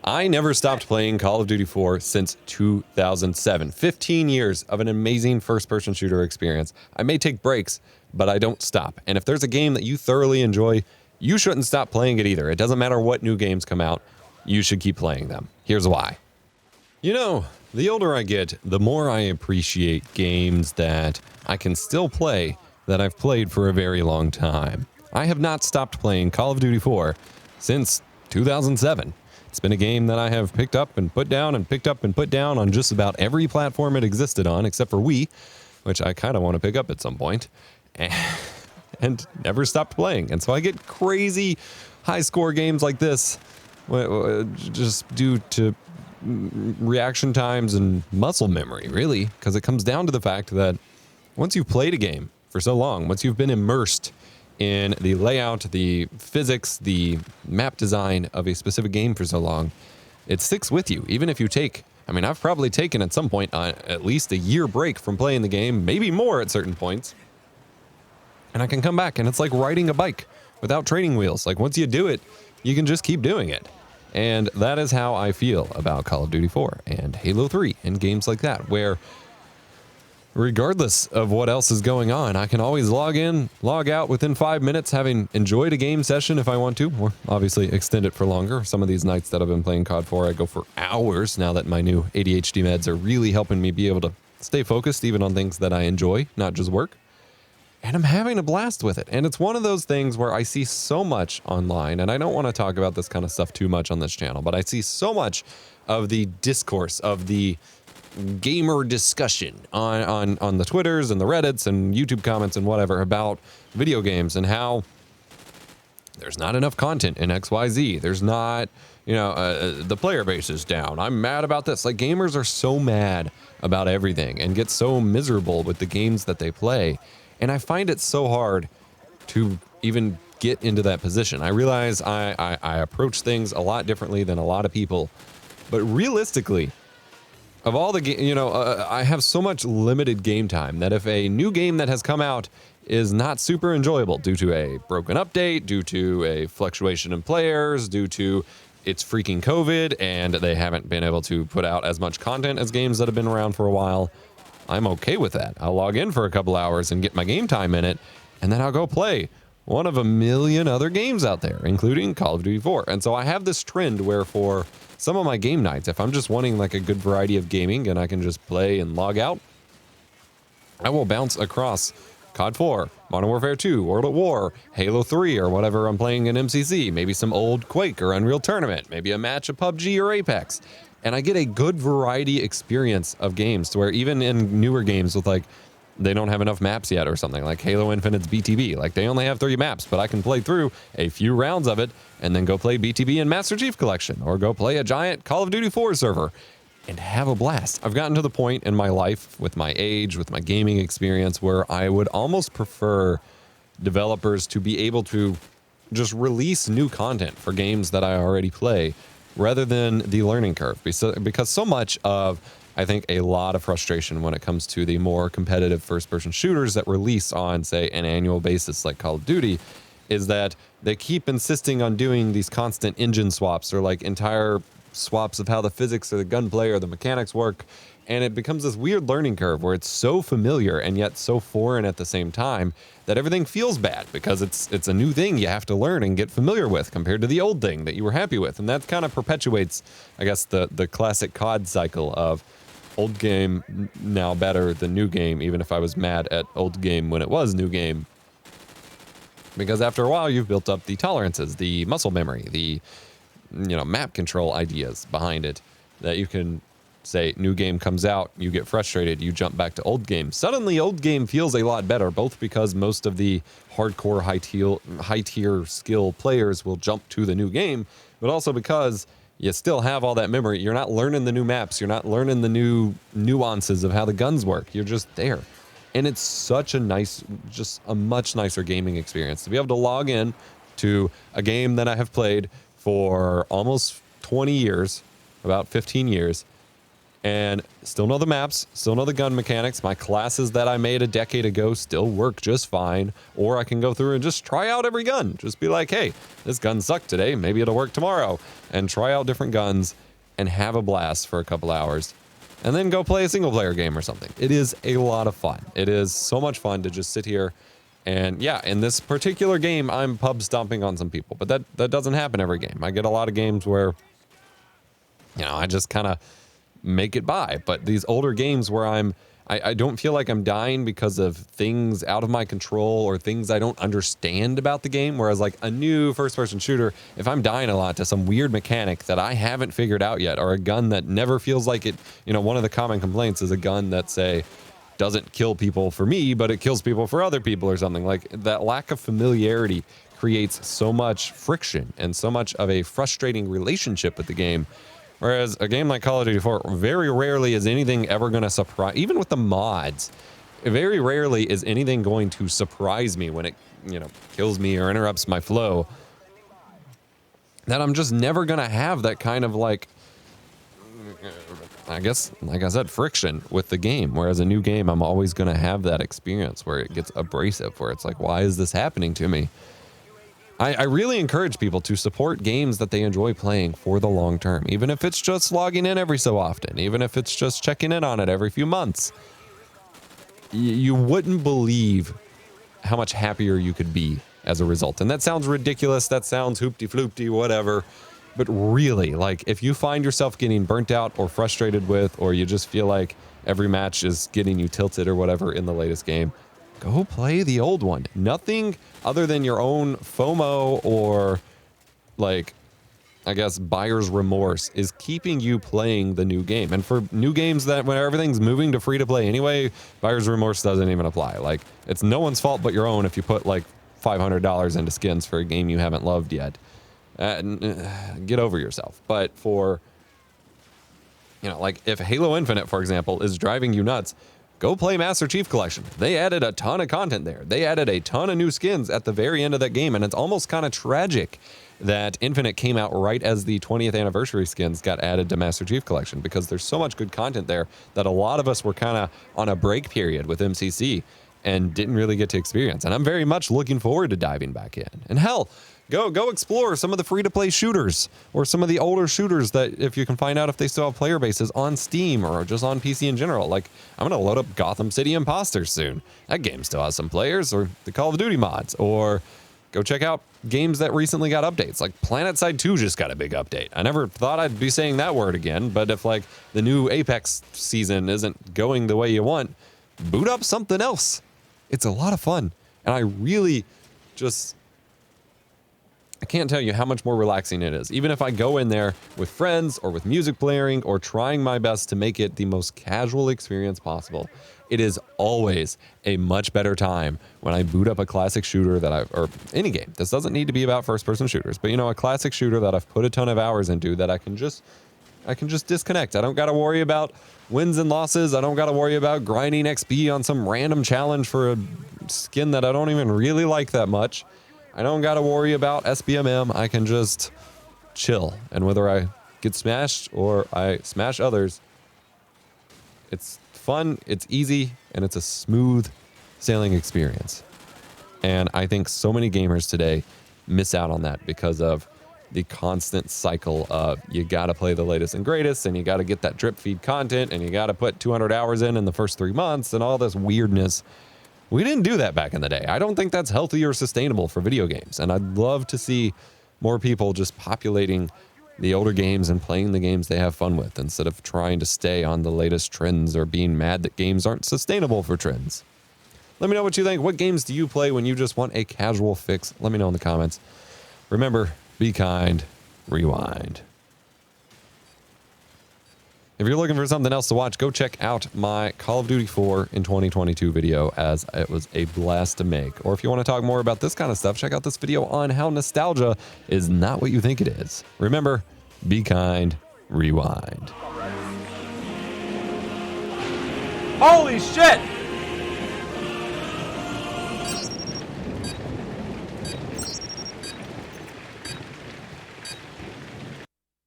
I never stopped playing Call of Duty 4 since 2007. 15 years of an amazing first-person shooter experience. I may take breaks, but I don't stop. And if there's a game that you thoroughly enjoy, you shouldn't stop playing it either. It doesn't matter what new games come out. You should keep playing them. Here's why. You know, the older I get, the more I appreciate games that I can still play that I've played for a very long time. I have not stopped playing Call of Duty 4 since 2007. It's been a game that I have picked up and put down and picked up and put down on just about every platform it existed on, except for Wii, which I kind of want to pick up at some point, and never stopped playing. And so I get crazy high-score games like this just due to reaction times and muscle memory, really, because it comes down to the fact that once you've played a game for so long, once you've been immersed in the layout, the physics, the map design of a specific game for so long, it sticks with you. Even if you take, I mean, I've probably taken at some point at least a year break from playing the game, maybe more at certain points. And I can come back and it's like riding a bike without training wheels. Like once you do it, you can just keep doing it. And that is how I feel about Call of Duty 4 and Halo 3 and games like that, where regardless of what else is going on, I can always log in, log out within 5 minutes, having enjoyed a game session if I want to, or obviously extend it for longer. Some of these nights that I've been playing CoD4, I go for hours now that my new ADHD meds are really helping me be able to stay focused even on things that I enjoy, not just work. And I'm having a blast with it. And it's one of those things where I see so much online, and I don't want to talk about this kind of stuff too much on this channel, but I see so much of the discourse, of the gamer discussion on the Twitters and the Reddits and YouTube comments and whatever about video games and how there's not enough content in XYZ. There's not, the player base is down. I'm mad about this. Like, gamers are so mad about everything and get so miserable with the games that they play. And I find it so hard to even get into that position. I realize I approach things a lot differently than a lot of people, but realistically, of all the I have so much limited game time that if a new game that has come out is not super enjoyable due to a broken update, due to a fluctuation in players, due to it's freaking COVID and they haven't been able to put out as much content as games that have been around for a while, I'm okay with that. I'll log in for a couple hours and get my game time in it, and then I'll go play one of a million other games out there, including Call of Duty 4. And so I have this trend where for some of my game nights, if I'm just wanting like a good variety of gaming and I can just play and log out, I will bounce across CoD 4, Modern Warfare 2, World at War, Halo 3, or whatever I'm playing in MCC, maybe some old Quake or Unreal Tournament, maybe a match of PUBG or Apex. And I get a good variety experience of games to where even in newer games with like, they don't have enough maps yet or something, like Halo Infinite's BTB. Like they only have 3 maps, but I can play through a few rounds of it and then go play BTB in Master Chief Collection or go play a giant Call of Duty 4 server and have a blast. I've gotten to the point in my life with my age, with my gaming experience, where I would almost prefer developers to be able to just release new content for games that I already play rather than the learning curve. Because so much of, I think, a lot of frustration when it comes to the more competitive first-person shooters that release on, say, an annual basis like Call of Duty is that they keep insisting on doing these constant engine swaps or like entire swaps of how the physics or the gunplay or the mechanics work, and it becomes this weird learning curve where it's so familiar and yet so foreign at the same time that everything feels bad because it's a new thing you have to learn and get familiar with compared to the old thing that you were happy with. And that kind of perpetuates, I guess, the classic COD cycle of old game now better than new game, even if I was mad at old game when it was new game. Because after a while, you've built up the tolerances, the muscle memory, the map control ideas behind it that you can say new game comes out, you get frustrated, you jump back to old game. Suddenly old game feels a lot better, both because most of the hardcore high tier skill players will jump to the new game, but also because you still have all that memory. You're not learning the new maps, you're not learning the new nuances of how the guns work. You're just there. And it's such a nice, just a much nicer gaming experience to be able to log in to a game that I have played for almost 20 years, about 15 years, and still know the maps, still know the gun mechanics. My classes that I made a decade ago still work just fine. Or I can go through and just try out every gun. Just be like, hey, this gun sucked today. Maybe it'll work tomorrow. And try out different guns and have a blast for a couple hours. And then go play a single player game or something. It is a lot of fun. It is so much fun to just sit here. And yeah, in this particular game, I'm pub stomping on some people. But that doesn't happen every game. I get a lot of games where, you know, I just kind of make it by. But these older games where I don't feel like I'm dying because of things out of my control or things I don't understand about the game. Whereas like a new first-person shooter, if I'm dying a lot to some weird mechanic that I haven't figured out yet, or a gun that never feels like it, you know, one of the common complaints is a gun that, say, doesn't kill people for me, but it kills people for other people or something. Like, that lack of familiarity creates so much friction and so much of a frustrating relationship with the game. Whereas a game like Call of Duty 4, very rarely is anything ever going to surprise, even with the mods, very rarely is anything going to surprise me when it, you know, kills me or interrupts my flow. That I'm just never going to have that kind of, like, I guess, like I said, friction with the game. Whereas a new game, I'm always going to have that experience where it gets abrasive, where it's like, why is this happening to me? I really encourage people to support games that they enjoy playing for the long term, even if it's just logging in every so often, even if it's just checking in on it every few months. You wouldn't believe how much happier you could be as a result. And that sounds ridiculous. That sounds hoopty-floopty, whatever. But really, like, if you find yourself getting burnt out or frustrated with, or you just feel like every match is getting you tilted or whatever in the latest game, go play the old one. Nothing other than your own FOMO or, like, I guess, buyer's remorse is keeping you playing the new game. And for new games that when everything's moving to free to play anyway, buyer's remorse doesn't even apply. Like, it's no one's fault but your own if you put like $500 into skins for a game you haven't loved yet. Get over yourself. But for, you know, like if Halo Infinite, for example, is driving you nuts, go play Master Chief Collection. They added a ton of content there. They added a ton of new skins at the very end of that game, and it's almost kind of tragic that Infinite came out right as the 20th anniversary skins got added to Master Chief Collection, because there's so much good content there that a lot of us were kind of on a break period with MCC and didn't really get to experience. And I'm very much looking forward to diving back in. And hell, go explore some of the free-to-play shooters or some of the older shooters that, if you can find out if they still have player bases on Steam or just on PC in general. Like, I'm going to load up Gotham City Imposters soon. That game still has some players, or the Call of Duty mods, or go check out games that recently got updates. Like PlanetSide 2 just got a big update. I never thought I'd be saying that word again, but if like the new Apex season isn't going the way you want, boot up something else. It's a lot of fun. And I really just, I can't tell you how much more relaxing it is. Even if I go in there with friends or with music blaring or trying my best to make it the most casual experience possible, it is always a much better time when I boot up a classic shooter that or any game. This doesn't need to be about first-person shooters, but you know, a classic shooter that I've put a ton of hours into that I can just disconnect. I don't got to worry about wins and losses. I don't got to worry about grinding XP on some random challenge for a skin that I don't even really like that much. I don't got to worry about SBMM. I can just chill. And whether I get smashed or I smash others, it's fun, it's easy, and it's a smooth sailing experience. And I think so many gamers today miss out on that because of the constant cycle of you got to play the latest and greatest, and you got to get that drip feed content, and you got to put 200 hours in the first 3 months, and all this weirdness. We didn't do that back in the day. I don't think that's healthy or sustainable for video games. And I'd love to see more people just populating the older games and playing the games they have fun with, instead of trying to stay on the latest trends or being mad that games aren't sustainable for trends. Let me know what you think. What games do you play when you just want a casual fix? Let me know in the comments. Remember, be kind, rewind. If you're looking for something else to watch, go check out my Call of Duty 4 in 2022 video, as it was a blast to make. Or if you want to talk more about this kind of stuff, check out this video on how nostalgia is not what you think it is. Remember, be kind, rewind. Holy shit!